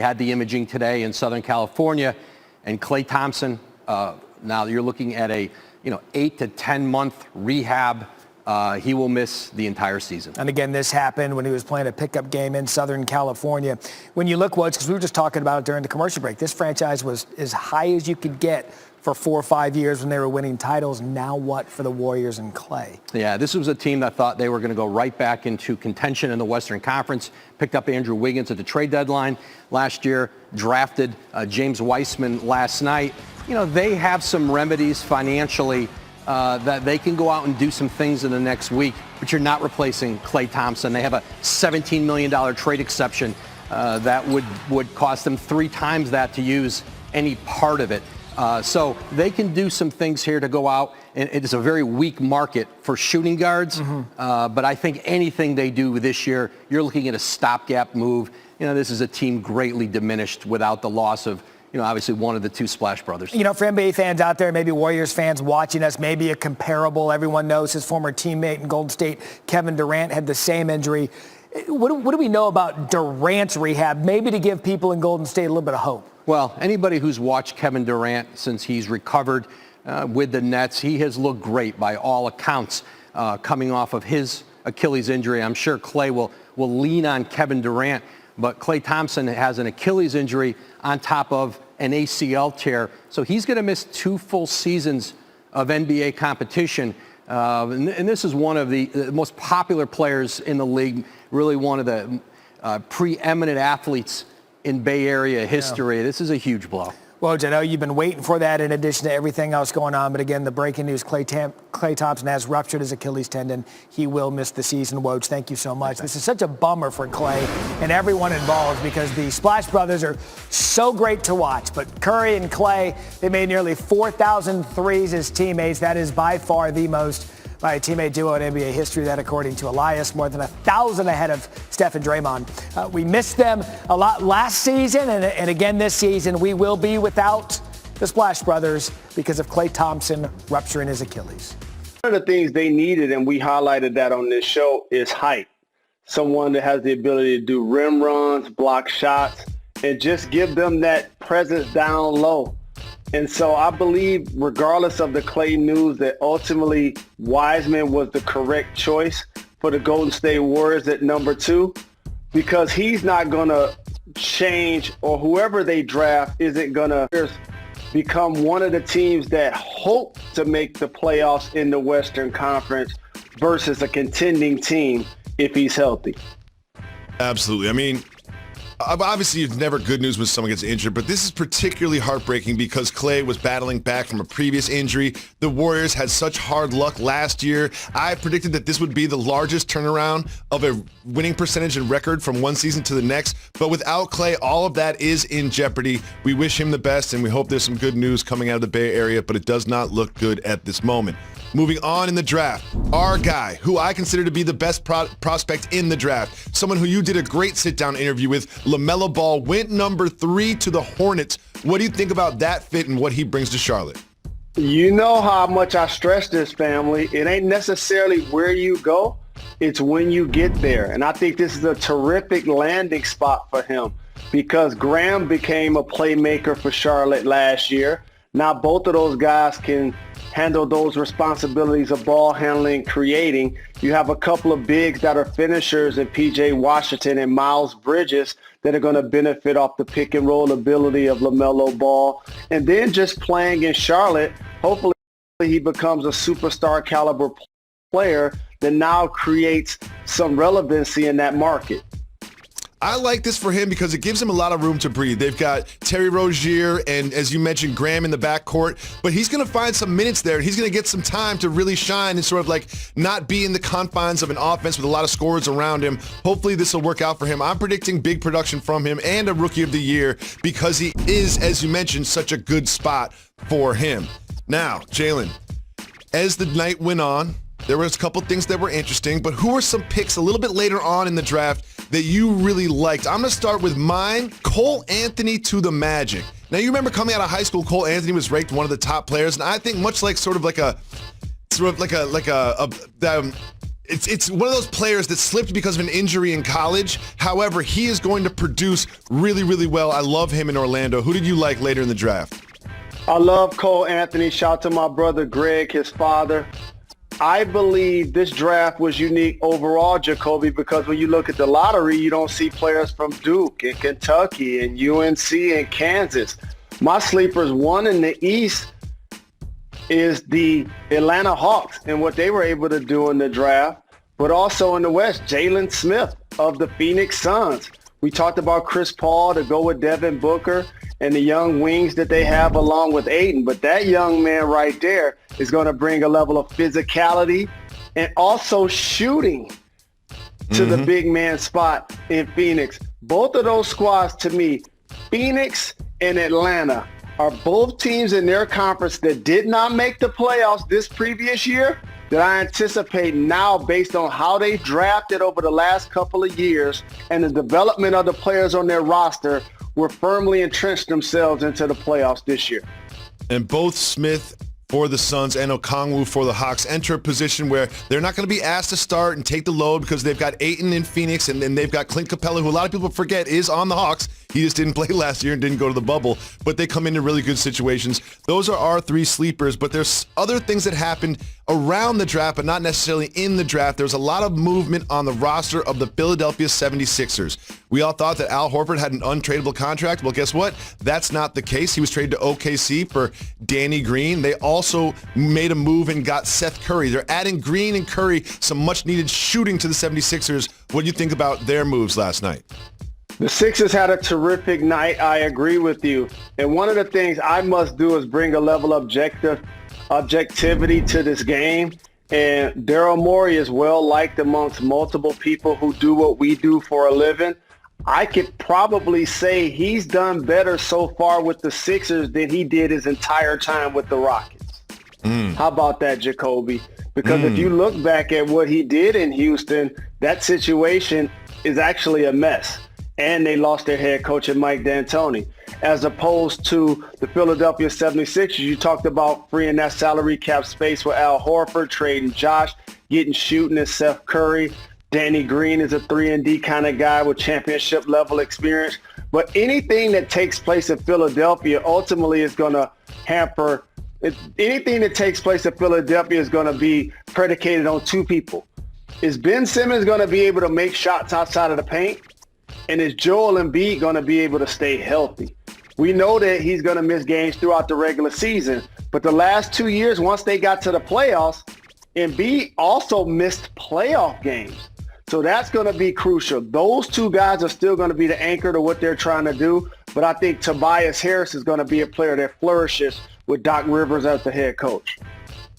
had the imaging today in Southern California, and Klay Thompson, now you're looking at a 8 to 10 month rehab. He will miss the entire season. And again, this happened when he was playing a pickup game in Southern California. When you look, because we were just talking about it during the commercial break, this franchise was as high as you could get for 4 or 5 years when they were winning titles. Now what for the Warriors and Klay? Yeah, this was a team that thought they were going to go right back into contention in the Western Conference. Picked up Andrew Wiggins at the trade deadline last year, drafted James Weissman last night. They have some remedies financially that they can go out and do some things in the next week, but you're not replacing Klay Thompson. They have a $17 million trade exception that would cost them 3 times that to use any part of it. So they can do some things here to go out, and it is a very weak market for shooting guards. But I think anything they do this year, you're looking at a stopgap move. This is a team greatly diminished without the loss of, obviously one of the 2 Splash Brothers. For NBA fans out there, maybe Warriors fans watching us, maybe a comparable. Everyone knows his former teammate in Golden State, Kevin Durant, had the same injury. What do we know about Durant's rehab, maybe to give people in Golden State a little bit of hope? Well, anybody who's watched Kevin Durant since he's recovered with the Nets, he has looked great by all accounts coming off of his Achilles injury. I'm sure Klay will lean on Kevin Durant, but Klay Thompson has an Achilles injury on top of an ACL tear. So he's going to miss 2 full seasons of NBA competition. And this is one of the most popular players in the league, really one of the preeminent athletes in Bay Area history. Yeah. This is a huge blow. Woj, I know you've been waiting for that in addition to everything else going on. But again, the breaking news, Klay Thompson has ruptured his Achilles tendon. He will miss the season. Woj, thank you so much. This is such a bummer for Klay and everyone involved because the Splash Brothers are so great to watch. But Curry and Klay, they made nearly 4,000 threes as teammates. That is by far the most by a teammate duo in NBA history. That, according to Elias, more than 1,000 ahead of Steph and Draymond. We missed them a lot last season, and again this season. We will be without the Splash Brothers because of Klay Thompson rupturing his Achilles. One of the things they needed, and we highlighted that on this show, is height. Someone that has the ability to do rim runs, block shots, and just give them that presence down low. And so I believe, regardless of the Klay news, that ultimately Wiseman was the correct choice for the Golden State Warriors at number 2, because he's not going to change, or whoever they draft isn't going to become one of the teams that hope to make the playoffs in the Western Conference versus a contending team if he's healthy. Absolutely. I mean, obviously, it's never good news when someone gets injured, but this is particularly heartbreaking because Klay was battling back from a previous injury. The Warriors had such hard luck last year. I predicted that this would be the largest turnaround of a winning percentage and record from one season to the next, but without Klay, all of that is in jeopardy. We wish him the best, and we hope there's some good news coming out of the Bay Area, but it does not look good at this moment. Moving on in the draft, our guy, who I consider to be the best prospect in the draft, someone who you did a great sit-down interview with, LaMelo Ball, went number 3 to the Hornets. What do you think about that fit and what he brings to Charlotte? You know how much I stress this, family. It ain't necessarily where you go. It's when you get there. And I think this is a terrific landing spot for him because Graham became a playmaker for Charlotte last year. Now both of those guys can handle those responsibilities of ball handling, creating. You have a couple of bigs that are finishers in P.J. Washington and Miles Bridges that are going to benefit off the pick and roll ability of LaMelo Ball. And then just playing in Charlotte, hopefully he becomes a superstar caliber player that now creates some relevancy in that market. I like this for him because it gives him a lot of room to breathe. They've got Terry Rozier and, as you mentioned, Graham in the backcourt, but he's going to find some minutes there. He's going to get some time to really shine and sort of like not be in the confines of an offense with a lot of scorers around him. Hopefully this will work out for him. I'm predicting big production from him and a Rookie of the Year because he is, as you mentioned, such a good spot for him. Now, Jalen, as the night went on, there was a couple things that were interesting, but who are some picks a little bit later on in the draft that you really liked? I'm going to start with mine, Cole Anthony to the Magic. Now, you remember coming out of high school, Cole Anthony was ranked one of the top players, and I think much like It's one of those players that slipped because of an injury in college. However, he is going to produce really, really well. I love him in Orlando. Who did you like later in the draft? I love Cole Anthony. Shout out to my brother Greg, his father. I believe this draft was unique overall, Jacoby, because when you look at the lottery, you don't see players from Duke and Kentucky and UNC and Kansas. My sleepers, one in the East, is the Atlanta Hawks and what they were able to do in the draft, but also in the West, Jalen Smith of the Phoenix Suns. We talked about Chris Paul to go with Devin Booker and the young wings that they have along with Aiden. But that young man right there is going to bring a level of physicality and also shooting to the big man spot in Phoenix. Both of those squads, to me, Phoenix and Atlanta, are both teams in their conference that did not make the playoffs this previous year that I anticipate now, based on how they drafted over the last couple of years and the development of the players on their roster, will firmly entrench themselves into the playoffs this year. And both Smith for the Suns and Okongwu for the Hawks enter a position where they're not going to be asked to start and take the load because they've got Ayton in Phoenix, and then they've got Clint Capella, who a lot of people forget is on the Hawks. He just didn't play last year and didn't go to the bubble, but they come into really good situations. Those are our three sleepers, but there's other things that happened around the draft, but not necessarily in the draft. There was a lot of movement on the roster of the Philadelphia 76ers. We all thought that Al Horford had an untradeable contract. Well, guess what? That's not the case. He was traded to OKC for Danny Green. They also made a move and got Seth Curry. They're adding Green and Curry some much-needed shooting to the 76ers. What do you think about their moves last night? The Sixers had a terrific night. I agree with you. And one of the things I must do is bring a level of objectivity to this game. And Daryl Morey is well liked amongst multiple people who do what we do for a living. I could probably say he's done better so far with the Sixers than he did his entire time with the Rockets. How about that, Jacoby? Because if you look back at what he did in Houston, that situation is actually a mess. And they lost their head coach in Mike D'Antoni. As opposed to the Philadelphia 76ers, you talked about freeing that salary cap space with Al Horford, trading Josh, getting shooting as Seth Curry. Danny Green is a 3-and-D kind of guy with championship level experience. But anything that takes place in Philadelphia ultimately is going to hamper. Anything that takes place in Philadelphia is going to be predicated on two people. Is Ben Simmons going to be able to make shots outside of the paint? And is Joel Embiid going to be able to stay healthy? We know that he's going to miss games throughout the regular season. But the last 2 years, once they got to the playoffs, Embiid also missed playoff games. So that's going to be crucial. Those two guys are still going to be the anchor to what they're trying to do. But I think Tobias Harris is going to be a player that flourishes with Doc Rivers as the head coach.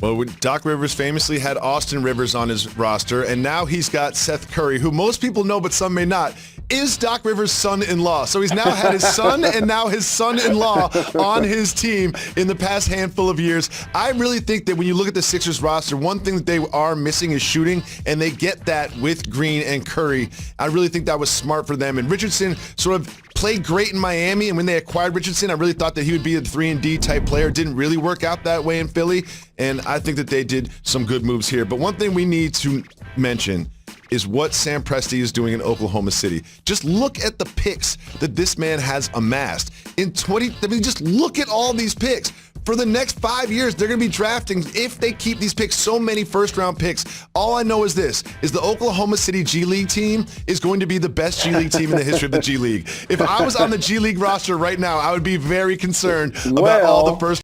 Well, Doc Rivers famously had Austin Rivers on his roster, and now he's got Seth Curry, who most people know but some may not, is Doc Rivers' son-in-law. So he's now had his son and now his son-in-law on his team in the past handful of years. I really think that when you look at the Sixers roster, one thing that they are missing is shooting, and they get that with Green and Curry. I really think that was smart for them. And Richardson sort of played great in Miami, and when they acquired Richardson, I really thought that he would be a 3-and-D type player. Didn't really work out that way in Philly, and I think that they did some good moves here. But one thing we need to mention is what Sam Presti is doing in Oklahoma City. Just look at the picks that this man has amassed. Just look at all these picks. For the next 5 years, they're going to be drafting, if they keep these picks, so many first-round picks. All I know is this, is the Oklahoma City G League team is going to be the best G League team in the history of the G League. If I was on the G League roster right now, I would be very concerned about all the first